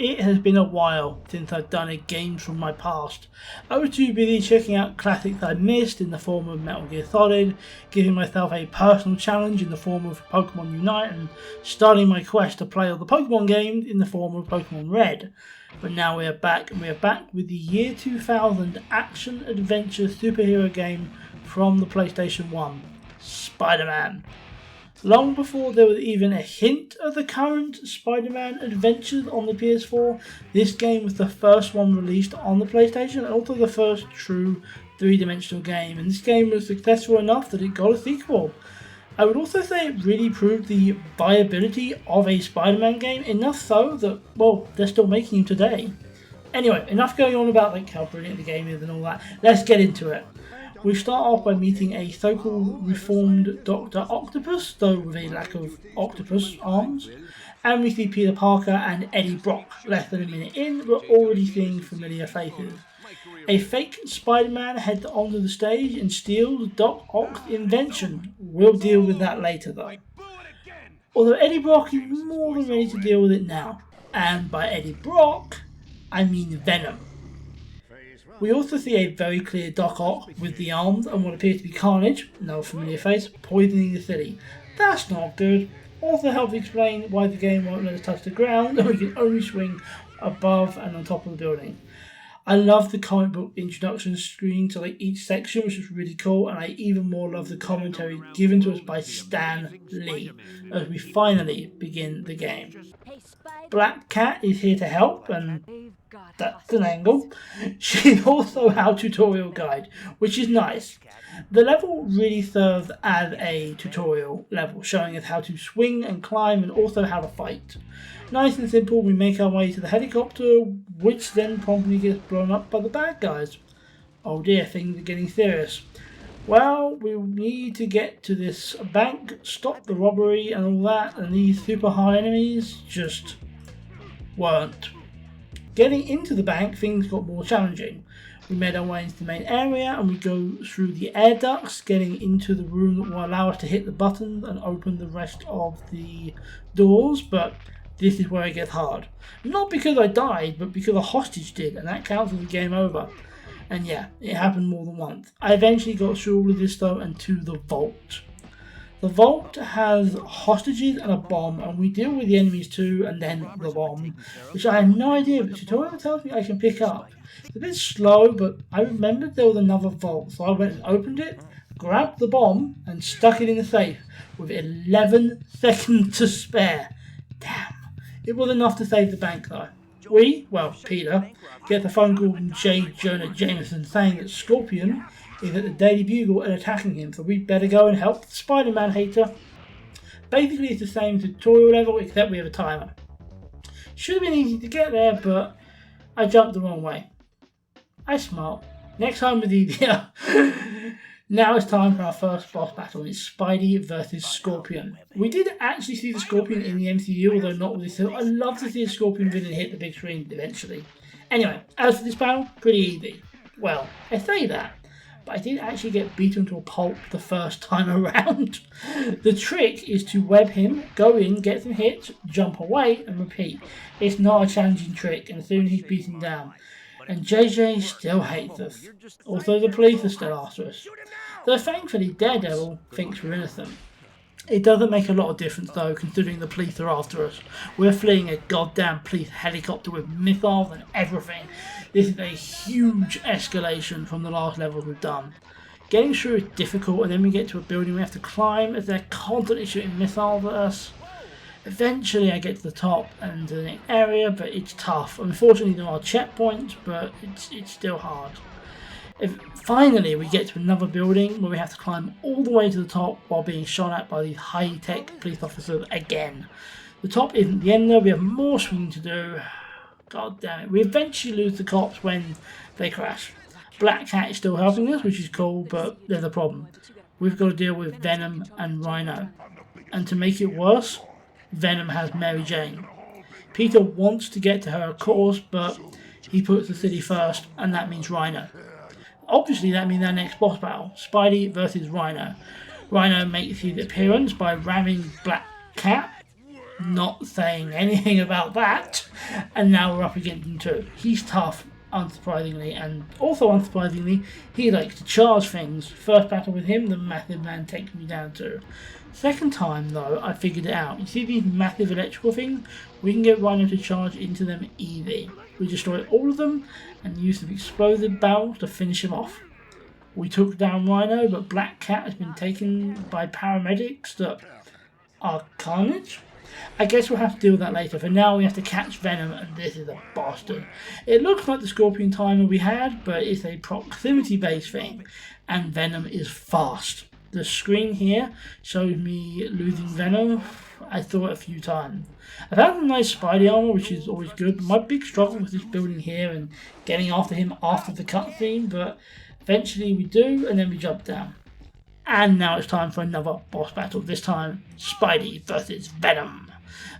It has been a while since I've done a game from my past. I was too busy checking out classics I missed in the form of Metal Gear Solid, giving myself a personal challenge in the form of Pokemon Unite, and starting my quest to play all the Pokemon games in the form of Pokemon Red. But now we are back, and we are back with the year 2000 action-adventure superhero game from the PlayStation 1, Spider-Man. Long before there was even a hint of the current Spider-Man adventures on the PS4, this game was the first one released on the PlayStation and also the first true three-dimensional game, and this game was successful enough that it got a sequel. I would also say it really proved the viability of a Spider-Man game, enough so that, well, they're still making them today. Anyway, enough going on about how brilliant the game is and all that, let's get into it. We start off by meeting a so-called reformed Dr. Octopus, though with a lack of octopus arms, and we see Peter Parker and Eddie Brock. Less than a minute in, we're already seeing familiar faces. A fake Spider-Man heads onto the stage and steals Doc Ock's invention. We'll deal with that later though. Although Eddie Brock is more than ready to deal with it now. And by Eddie Brock, I mean Venom. We also see a very clear Doc Ock with the arms and what appears to be Carnage, no familiar face, poisoning the city. That's not good. Also helps explain why the game won't let us touch the ground and we can only swing above and on top of the building. I love the comic book introduction screen to each section, which is really cool, and I even more love the commentary given to us by Stan Lee as we finally begin the game. Black Cat is here to help, and that's an angle. She's also our tutorial guide, which is nice. The level really serves as a tutorial level, showing us how to swing and climb and also how to fight. Nice and simple, we make our way to the helicopter, which then promptly gets blown up by the bad guys. Oh dear, things are getting serious. Well, we need to get to this bank, stop the robbery and all that, and these super hard enemies just weren't. Getting into the bank, things got more challenging. We made our way into the main area and we go through the air ducts, getting into the room that will allow us to hit the buttons and open the rest of the doors, but this is where it gets hard. Not because I died, but because a hostage did, and that counts as a game over. And yeah, it happened more than once. I eventually got through all of this though and to the vault. The vault has hostages and a bomb, and we deal with the enemies too, and then the bomb, which I have no idea, but the tutorial tells me I can pick up. It's a bit slow, but I remembered there was another vault, so I went and opened it, grabbed the bomb, and stuck it in the safe, with 11 seconds to spare. Damn. It was enough to save the bank though. Peter, gets a phone call from J. Jonah Jameson saying that Scorpion is at the Daily Bugle and attacking him, so we'd better go and help the Spider-Man hater. Basically it's the same tutorial level except we have a timer. Should have been easy to get there, but I jumped the wrong way. I smart. Next time was easier. Now it's time for our first boss battle. It's Spidey versus Scorpion. We did actually see the Scorpion in the MCU, although not with this. So I'd love to see a Scorpion villain hit the big screen eventually. Anyway, as for this battle, pretty easy. Well, I say that, but I did actually get beaten to a pulp the first time around. The trick is to web him, go in, get some hits, jump away, and repeat. It's not a challenging trick, and soon he's beaten down. And JJ still hates us. Also, the police are still after us. Though thankfully Daredevil thinks we're innocent. It doesn't make a lot of difference though, considering the police are after us. We're fleeing a goddamn police helicopter with missiles and everything. This is a huge escalation from the last level we've done. Getting through is difficult, and then we get to a building we have to climb as they're constantly shooting missiles at us. Eventually I get to the top and the next area, but it's tough. Unfortunately there are checkpoints, but it's still hard. Finally we get to another building where we have to climb all the way to the top while being shot at by these high-tech police officers again. The top isn't the end though, we have more swinging to do. God damn it. We eventually lose the cops when they crash. Black Cat is still helping us, which is cool, but there's a problem. We've got to deal with Venom and Rhino. And to make it worse, Venom has Mary Jane. Peter wants to get to her, of course, but he puts the city first, and that means Rhino. Obviously, that means our next boss battle, Spidey versus Rhino. Rhino makes his appearance by ramming Black Cat, not saying anything about that. And now we're up against him too. He's tough, unsurprisingly, and also unsurprisingly, he likes to charge things. First battle with him, the massive man takes me down too. Second time though, I figured it out. You see these massive electrical things? We can get Rhino to charge into them easy. We destroy all of them and use the explosive barrel to finish him off. We took down Rhino, but Black Cat has been taken by paramedics that are carnage. I guess we'll have to deal with that later. For now, we have to catch Venom, and this is a bastard. It looks like the Scorpion timer we had, but it's a proximity-based thing, and Venom is fast. The screen here shows me losing Venom. I saw it a few times. I found a nice Spidey armor, which is always good. But my big struggle was this building here and getting after him after the cutscene, but eventually we do, and then we jump down. And now it's time for another boss battle. This time, Spidey versus Venom.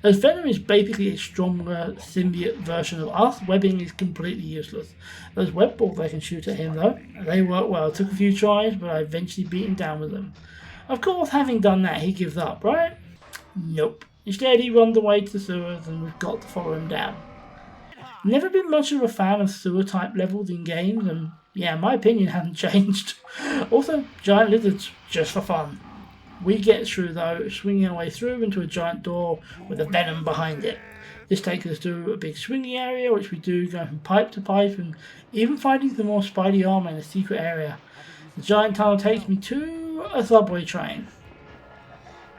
As Venom is basically a stronger symbiote version of us, webbing is completely useless. Those web balls I can shoot at him though, they work well. It took a few tries, but I eventually beat him down with them. Of course, having done that, he gives up, right? Nope. Instead, he runs away to the sewers and we've got to follow him down. Never been much of a fan of sewer type levels in games, and yeah, my opinion hasn't changed. Also, giant lizards, just for fun. We get through though, swinging our way through into a giant door with a Venom behind it. This takes us to a big swinging area, which we do, going from pipe to pipe and even finding some more Spidey armor in a secret area. The giant tunnel takes me to a subway train.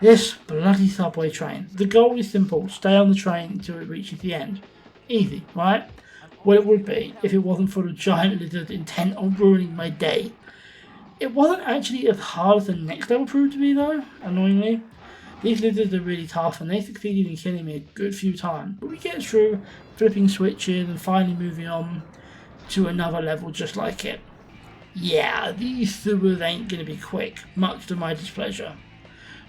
This bloody subway train. The goal is simple, stay on the train until it reaches the end. Easy, right? Well, it would be if it wasn't for the giant lizard intent on ruining my day. It wasn't actually as hard as the next level proved to be though, annoyingly. These lizards are really tough and they succeeded in killing me a good few times, but we get through, flipping switches and finally moving on to another level just like it. Yeah, these sewers ain't gonna be quick, much to my displeasure.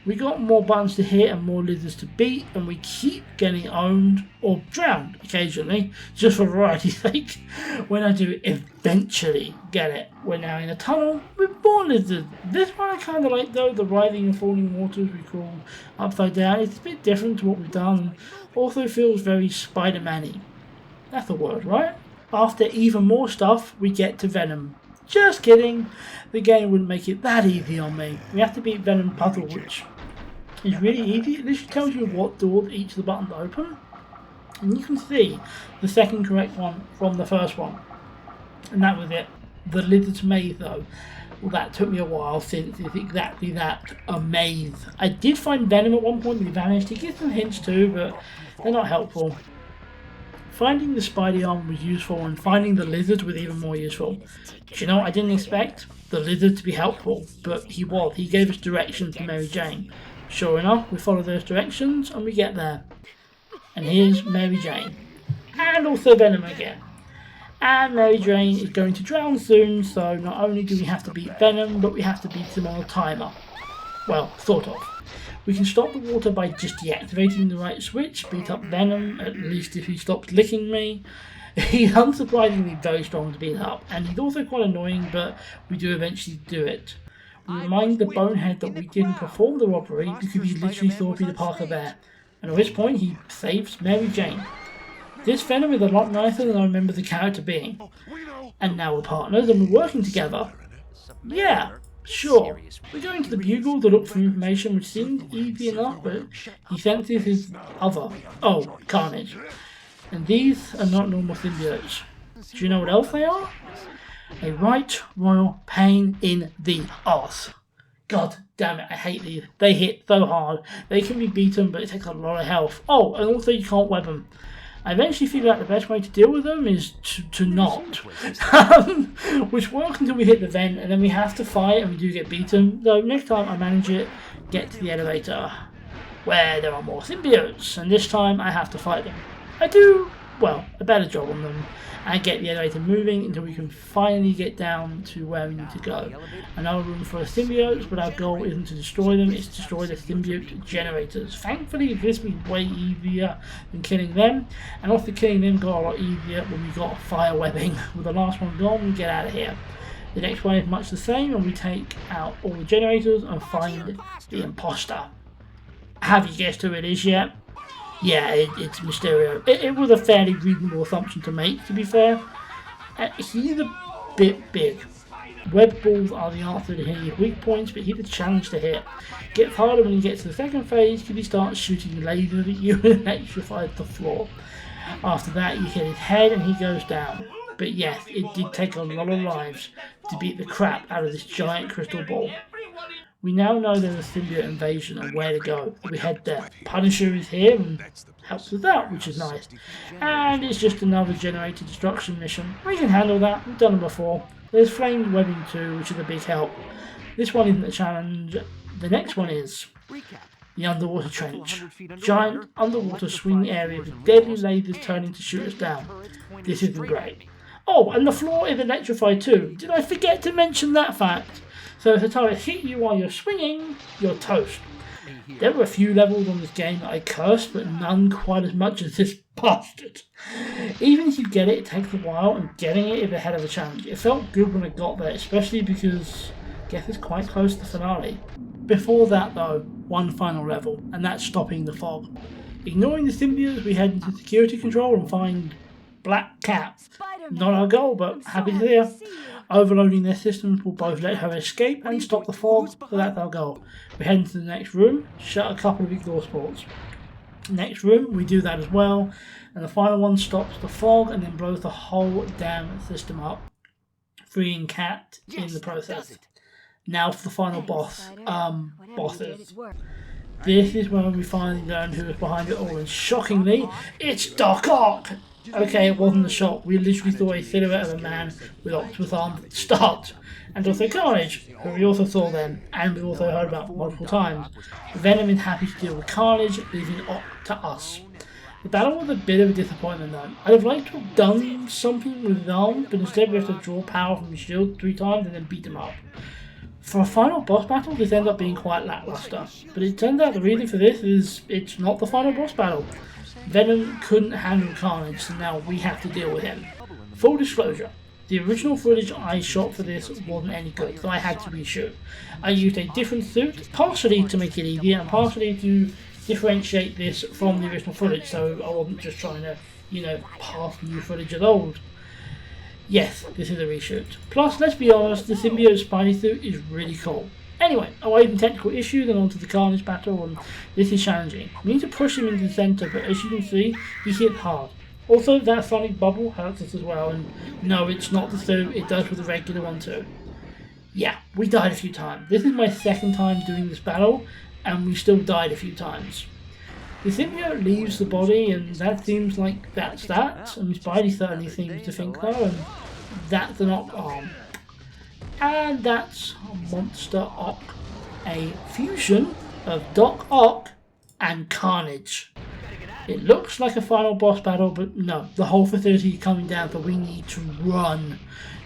We got more buttons to hit and more lizards to beat, and we keep getting owned or drowned occasionally, just for variety's sake, when I do eventually get it. We're now in a tunnel with more lizards. This one I kind of like though, the rising and falling waters we crawl upside down. It's a bit different to what we've done, and also feels very Spider-Man-y. That's a word, right? After even more stuff, we get to Venom. Just kidding, the game wouldn't make it that easy on me. We have to beat Venom puzzle, which is really easy. It literally tells you what doors each of the buttons open. And you can see the second correct one from the first one. And that was it. The lizard's maze though. Well, that took me a while since it's exactly that, a maze. I did find Venom at one point, but he vanished. He gives some hints too, but they're not helpful. Finding the Spidey armor was useful, and finding the lizard was even more useful. Do you know what I didn't expect? The lizard to be helpful, but he was. He gave us directions to Mary Jane. Sure enough, we follow those directions and we get there. And here's Mary Jane. And also Venom again. And Mary Jane is going to drown soon, so not only do we have to beat Venom, but we have to beat him on a timer. Well, sort of. We can stop the water by just deactivating the right switch, beat up Venom, at least if he stops licking me. He's unsurprisingly very strong to beat up, and he's also quite annoying, but we do eventually do it. We remind the bonehead that we didn't perform the robbery because he literally thought Peter Parker there, and at which point he saves Mary Jane. This Venom is a lot nicer than I remember the character being. And now we're partners and we're working together. Yeah. Sure, we're going to the Bugle to look for information, which seemed easy enough, but he senses his other. Oh, Carnage. And these are not normal symbiotes. Do you know what else they are? A right royal pain in the arse. God damn it, I hate these. They hit so hard. They can be beaten, but it takes a lot of health. Oh, and also you can't web them. I eventually figured out the best way to deal with them is to not. Which works until we hit the vent, and then we have to fight and we do get beaten. Though next time I manage it, get to the elevator, where there are more symbiotes, and this time I have to fight them. I do, well, a better job on them, and get the elevator moving until we can finally get down to where we need to go. Another room for symbiotes, but our goal isn't to destroy them, it's to destroy the symbiote generators. Thankfully this was way easier than killing them, and also killing them got a lot easier when we got fire webbing. With the last one gone, we get out of here. The next one is much the same, and we take out all the generators and find the imposter. Have you guessed who it is yet? Yeah, it's Mysterio. It was a fairly reasonable assumption to make, to be fair. He's a bit big. Web balls are the answer to hitting his weak points, but he's a challenge to hit. Gets harder when he gets to the second phase because he starts shooting lasers at you and electrifies the floor. After that, you hit his head and he goes down. But yes, it did take a lot of lives to beat the crap out of this giant crystal ball. We now know there's a symbiote invasion and where to go, so we head there. Punisher is here and helps us out, which is nice. And it's just another generated destruction mission. We can handle that, we've done it before. There's flame webbing too, which is a big help. This one isn't a challenge, the next one is the underwater trench. Giant underwater swing area with deadly lasers turning to shoot us down. This isn't great. Oh, and the floor is electrified too. Did I forget to mention that fact? So if the turret hit you while you're swinging, you're toast. There were a few levels on this game that I cursed, but none quite as much as this bastard. Even if you get it, it takes a while, and getting it is a hell of a challenge. It felt good when I got there, especially because I guess it's quite close to the finale. Before that though, one final level, and that's stopping the fog. Ignoring the symbiotes, we head into security control and find Black Cat. Not our goal, but happy to hear. Overloading their systems will both let her escape and stop the fog, so that's our goal. We head into the next room, shut a couple of exhaust ports. Next room, we do that as well, and the final one stops the fog and then blows the whole damn system up, freeing Cat in the process. Now for the final boss, bosses. This is when we finally learn who is behind it all, and shockingly, it's Doc Ock! Okay, it wasn't a shock. We literally saw a silhouette of a man with octopus arms at the start. And also Carnage, who we also saw then, and we've also heard about multiple times. Venom is happy to deal with Carnage, leaving Ock to us. The battle was a bit of a disappointment though. I'd have liked to have done something with his arms, but instead we have to draw power from his shield 3 times and then beat him up. For a final boss battle, this ended up being quite lackluster. But it turns out the reason for this is it's not the final boss battle. Venom couldn't handle Carnage, so now we have to deal with him. Full disclosure, the original footage I shot for this wasn't any good, so I had to reshoot. I used a different suit, partially to make it easier, and partially to differentiate this from the original footage, so I wasn't just trying to, pass new footage as old. Yes, this is a reshoot. Plus, let's be honest, the symbiote Spidey suit is really cool. Anyway, away from technical issues and onto the Carnage battle, and this is challenging. We need to push him into the centre, but as you can see, he hit hard. Also, that sonic bubble hurts us as well, and no, it's not the suit, it does with the regular one too. Yeah, we died a few times. This is my second time doing this battle, and we still died a few times. The symbiote leaves the body, and that seems like that's that. I mean, Spidey certainly seems to think so, and that's an Ock arm. And that's Monster Ock, a fusion of Doc Ock and Carnage. It looks like a final boss battle, but no, the whole facility is coming down, so we need to run.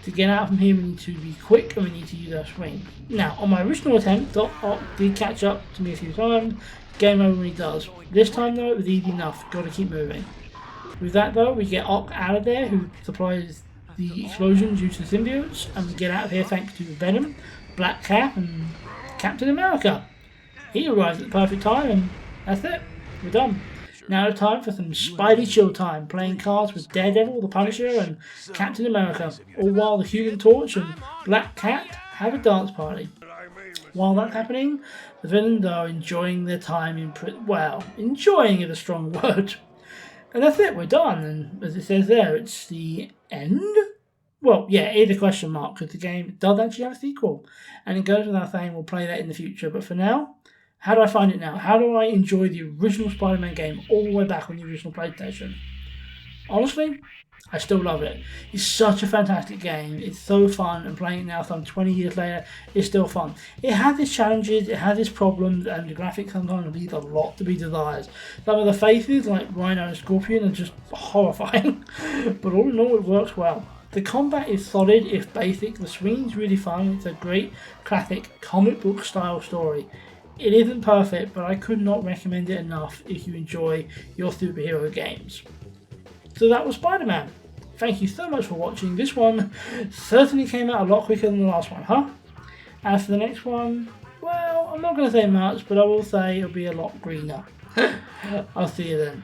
To get out from here, we need to be quick and we need to use our swing. Now, on my original attempt, Doc Ock did catch up to me a few times. Game over when he does. This time though, it was easy enough, gotta keep moving. With that though, we get Ock out of there, who supplies the explosion due to the symbiotes, and we get out of here thanks to Venom, Black Cat, and Captain America. He arrives at the perfect time, and that's it. We're done. Now it's time for some Spidey chill time, playing cards with Daredevil, the Punisher, and Captain America, all while the Human Torch and Black Cat have a dance party. While that's happening, the villains are enjoying their time in enjoying is a strong word. And that's it, we're done, and as it says there, it's the end? Well, yeah, it is a question mark, because the game does actually have a sequel, and it goes without saying we'll play that in the future, but for now, how do I find it now? How do I enjoy the original Spider-Man game all the way back on the original PlayStation? Honestly, I still love it. It's such a fantastic game. It's so fun, and playing it now some 20 years later is still fun. It has its challenges, it has its problems, and the graphics sometimes leave a lot to be desired. Some of the faces, like Rhino and Scorpion, are just horrifying, but all in all it works well. The combat is solid if basic, the swing's really fun, it's a great classic comic book style story. It isn't perfect, but I could not recommend it enough if you enjoy your superhero games. So that was Spider-Man. Thank you so much for watching. This one certainly came out a lot quicker than the last one, huh? As for the next one, well, I'm not going to say much, but I will say it'll be a lot greener. I'll see you then.